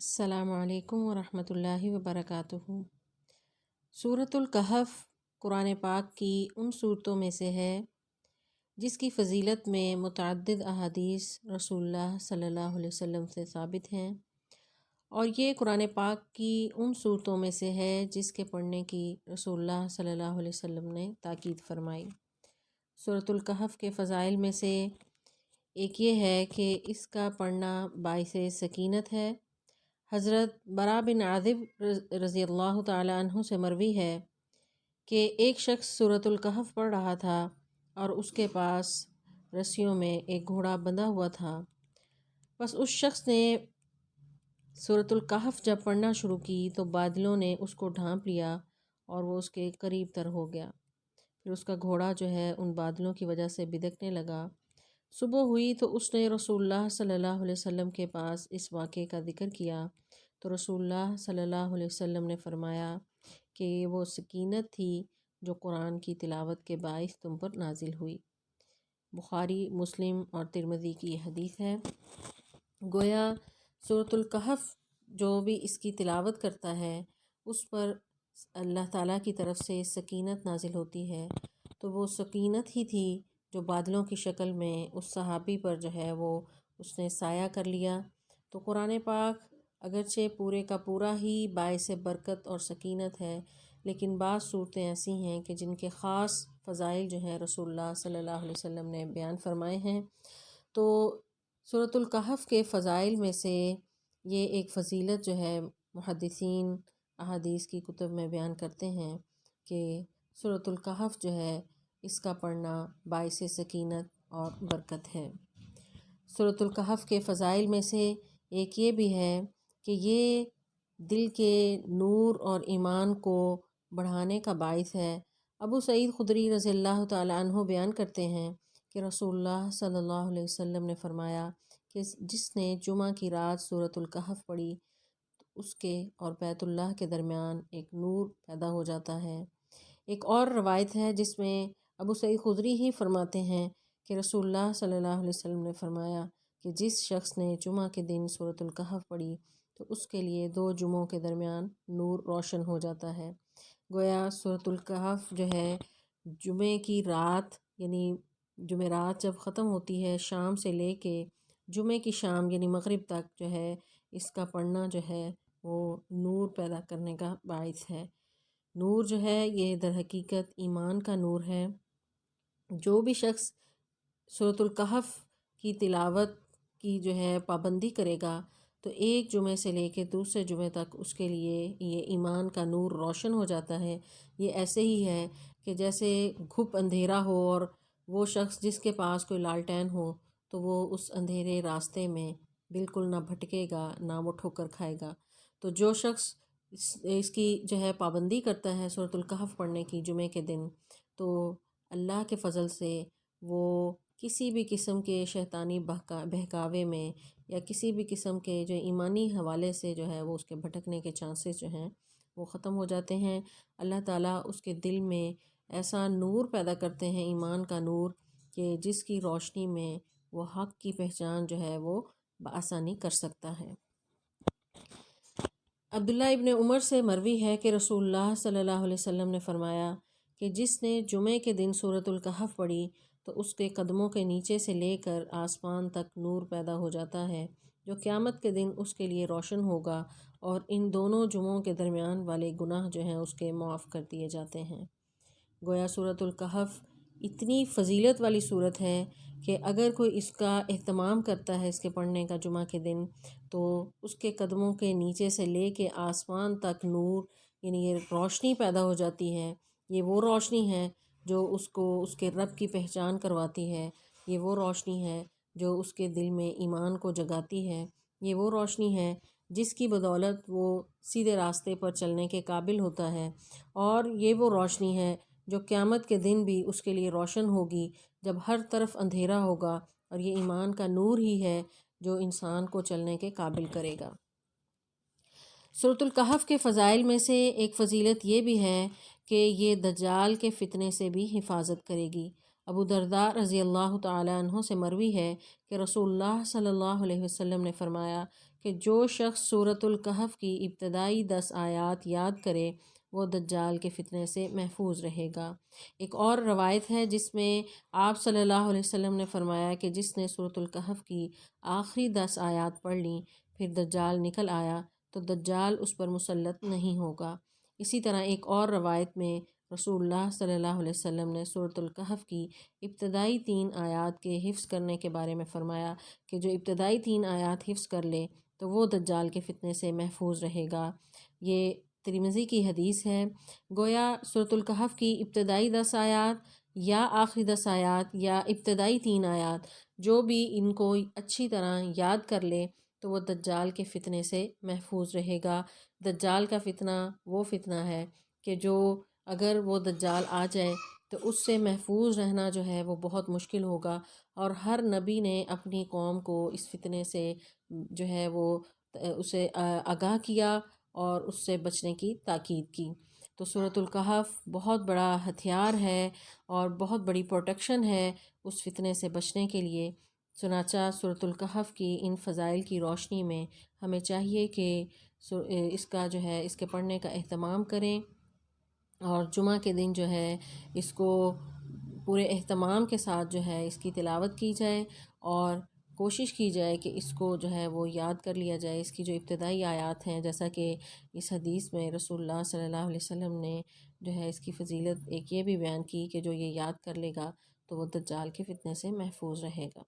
السلام علیکم ورحمۃ اللہ وبرکاتہ۔ سورۃ الکہف قرآن پاک کی ان صورتوں میں سے ہے جس کی فضیلت میں متعدد احادیث رسول اللہ صلی اللہ علیہ وسلم سے ثابت ہیں، اور یہ قرآن پاک کی ان صورتوں میں سے ہے جس کے پڑھنے کی رسول اللہ صلی اللہ علیہ وسلم نے تاکید فرمائی۔ سورۃ الکہف کے فضائل میں سے ایک یہ ہے کہ اس کا پڑھنا باعث سکینت ہے۔ حضرت برا بن عازب رضی اللہ تعالی عنہ سے مروی ہے کہ ایک شخص سورۃ الکہف پڑھ رہا تھا اور اس کے پاس رسیوں میں ایک گھوڑا بندھا ہوا تھا۔ بس اس شخص نے سورۃ الکہف جب پڑھنا شروع کی تو بادلوں نے اس کو ڈھانپ لیا اور وہ اس کے قریب تر ہو گیا۔ پھر اس کا گھوڑا جو ہے ان بادلوں کی وجہ سے بدکنے لگا۔ صبح ہوئی تو اس نے رسول اللہ صلی اللہ علیہ وسلم کے پاس اس واقعے کا ذکر کیا تو رسول اللہ صلی اللہ علیہ وسلم نے فرمایا کہ یہ وہ سکینت تھی جو قرآن کی تلاوت کے باعث تم پر نازل ہوئی۔ بخاری، مسلم اور ترمذی کی یہ حدیث ہے۔ گویا سورۃ الکہف جو بھی اس کی تلاوت کرتا ہے اس پر اللہ تعالیٰ کی طرف سے سکینت نازل ہوتی ہے، تو وہ سکینت ہی تھی جو بادلوں کی شکل میں اس صحابی پر جو ہے وہ اس نے سایہ کر لیا۔ تو قرآن پاک اگرچہ پورے کا پورا ہی باعث برکت اور سکینت ہے، لیکن بعض صورتیں ایسی ہیں کہ جن کے خاص فضائل جو ہیں رسول اللہ صلی اللہ علیہ وسلم نے بیان فرمائے ہیں۔ تو سورۃ الکہف کے فضائل میں سے یہ ایک فضیلت جو ہے محدثین احادیث کی کتب میں بیان کرتے ہیں کہ سورۃ الکہف جو ہے اس کا پڑھنا باعث سکینت اور برکت ہے۔ سورۃ الکہف کے فضائل میں سے ایک یہ بھی ہے کہ یہ دل کے نور اور ایمان کو بڑھانے کا باعث ہے۔ ابو سعید خدری رضی اللہ تعالی عنہ بیان کرتے ہیں کہ رسول اللہ صلی اللہ علیہ وسلم نے فرمایا کہ جس نے جمعہ کی رات سورۃ الکہف پڑھی تو اس کے اور بیت اللہ کے درمیان ایک نور پیدا ہو جاتا ہے۔ ایک اور روایت ہے جس میں ابو سعید خدری ہی فرماتے ہیں کہ رسول اللہ صلی اللہ علیہ وسلم نے فرمایا کہ جس شخص نے جمعہ کے دن سورۃ الکہف پڑھی تو اس کے لیے 2 جمعوں کے درمیان نور روشن ہو جاتا ہے۔ گویا سورۃ الکہف جو ہے جمعے کی رات یعنی جمعرات جب ختم ہوتی ہے شام سے لے کے جمعے کی شام یعنی مغرب تک جو ہے اس کا پڑھنا جو ہے وہ نور پیدا کرنے کا باعث ہے۔ نور جو ہے یہ در حقیقت ایمان کا نور ہے۔ جو بھی شخص سورۃ الکہف کی تلاوت کی جو ہے پابندی کرے گا تو ایک جمعے سے لے کے دوسرے جمعے تک اس کے لیے یہ ایمان کا نور روشن ہو جاتا ہے۔ یہ ایسے ہی ہے کہ جیسے گھپ اندھیرا ہو اور وہ شخص جس کے پاس کوئی لالٹین ہو تو وہ اس اندھیرے راستے میں بالکل نہ بھٹکے گا نہ وہ ٹھوکر کھائے گا۔ تو جو شخص اس کی جو ہے پابندی کرتا ہے سورۃ الکہف پڑھنے کی جمعے کے دن، تو اللہ کے فضل سے وہ کسی بھی قسم کے شیطانی بہکاوے میں یا کسی بھی قسم کے جو ایمانی حوالے سے جو ہے وہ اس کے بھٹکنے کے چانسز جو ہیں وہ ختم ہو جاتے ہیں۔ اللہ تعالیٰ اس کے دل میں ایسا نور پیدا کرتے ہیں، ایمان کا نور، کہ جس کی روشنی میں وہ حق کی پہچان جو ہے وہ بآسانی کر سکتا ہے۔ عبداللہ ابن عمر سے مروی ہے کہ رسول اللہ صلی اللہ علیہ وسلم نے فرمایا کہ جس نے جمعے کے دن سورۃ الکہف پڑھی تو اس کے قدموں کے نیچے سے لے کر آسمان تک نور پیدا ہو جاتا ہے جو قیامت کے دن اس کے لیے روشن ہوگا، اور ان دونوں جمعوں کے درمیان والے گناہ جو ہیں اس کے معاف کر دیے جاتے ہیں۔ گویا سورۃ الکہف اتنی فضیلت والی صورت ہے کہ اگر کوئی اس کا اہتمام کرتا ہے اس کے پڑھنے کا جمعہ کے دن تو اس کے قدموں کے نیچے سے لے کے آسمان تک نور یعنی یہ روشنی پیدا ہو جاتی ہے۔ یہ وہ روشنی ہے جو اس کو اس کے رب کی پہچان کرواتی ہے، یہ وہ روشنی ہے جو اس کے دل میں ایمان کو جگاتی ہے، یہ وہ روشنی ہے جس کی بدولت وہ سیدھے راستے پر چلنے کے قابل ہوتا ہے، اور یہ وہ روشنی ہے جو قیامت کے دن بھی اس کے لیے روشن ہوگی جب ہر طرف اندھیرا ہوگا، اور یہ ایمان کا نور ہی ہے جو انسان کو چلنے کے قابل کرے گا۔ سورۃ الکہف کے فضائل میں سے ایک فضیلت یہ بھی ہے کہ یہ دجال کے فتنے سے بھی حفاظت کرے گی۔ ابو درداء رضی اللہ تعالی عنہ سے مروی ہے کہ رسول اللہ صلی اللہ علیہ وسلم نے فرمایا کہ جو شخص سورۃ الکہف کی ابتدائی 10 آیات یاد کرے وہ دجال کے فتنے سے محفوظ رہے گا۔ ایک اور روایت ہے جس میں آپ صلی اللہ علیہ وسلم نے فرمایا کہ جس نے سورۃ الکہف کی آخری 10 آیات پڑھ لیں پھر دجال نکل آیا تو دجال اس پر مسلط نہیں ہوگا۔ اسی طرح ایک اور روایت میں رسول اللہ صلی اللہ علیہ وسلم نے سورۃ الکہف کی ابتدائی 3 آیات کے حفظ کرنے کے بارے میں فرمایا کہ جو ابتدائی 3 آیات حفظ کر لے تو وہ دجال کے فتنے سے محفوظ رہے گا۔ یہ ترمذی کی حدیث ہے۔ گویا سورۃ الکہف کی ابتدائی 10 آیات یا آخری 10 آیات یا ابتدائی 3 آیات جو بھی ان کو اچھی طرح یاد کر لے تو وہ دجال کے فتنے سے محفوظ رہے گا۔ دجال کا فتنہ وہ فتنہ ہے کہ جو اگر وہ دجال آ جائے تو اس سے محفوظ رہنا جو ہے وہ بہت مشکل ہوگا، اور ہر نبی نے اپنی قوم کو اس فتنے سے جو ہے وہ اسے آگاہ کیا اور اس سے بچنے کی تاکید کی۔ تو سورۃ الکہف بہت بڑا ہتھیار ہے اور بہت بڑی پروٹیکشن ہے اس فتنے سے بچنے کے لیے۔ چنانچہ سورۃ الکہف کی ان فضائل کی روشنی میں ہمیں چاہیے کہ اس کا جو ہے اس کے پڑھنے کا اہتمام کریں، اور جمعہ کے دن جو ہے اس کو پورے اہتمام کے ساتھ جو ہے اس کی تلاوت کی جائے، اور کوشش کی جائے کہ اس کو جو ہے وہ یاد کر لیا جائے۔ اس کی جو ابتدائی آیات ہیں جیسا کہ اس حدیث میں رسول اللہ صلی اللہ علیہ وسلم نے جو ہے اس کی فضیلت ایک یہ بھی بیان کی کہ جو یہ یاد کر لے گا تو وہ دجال کے فتنے سے محفوظ رہے گا۔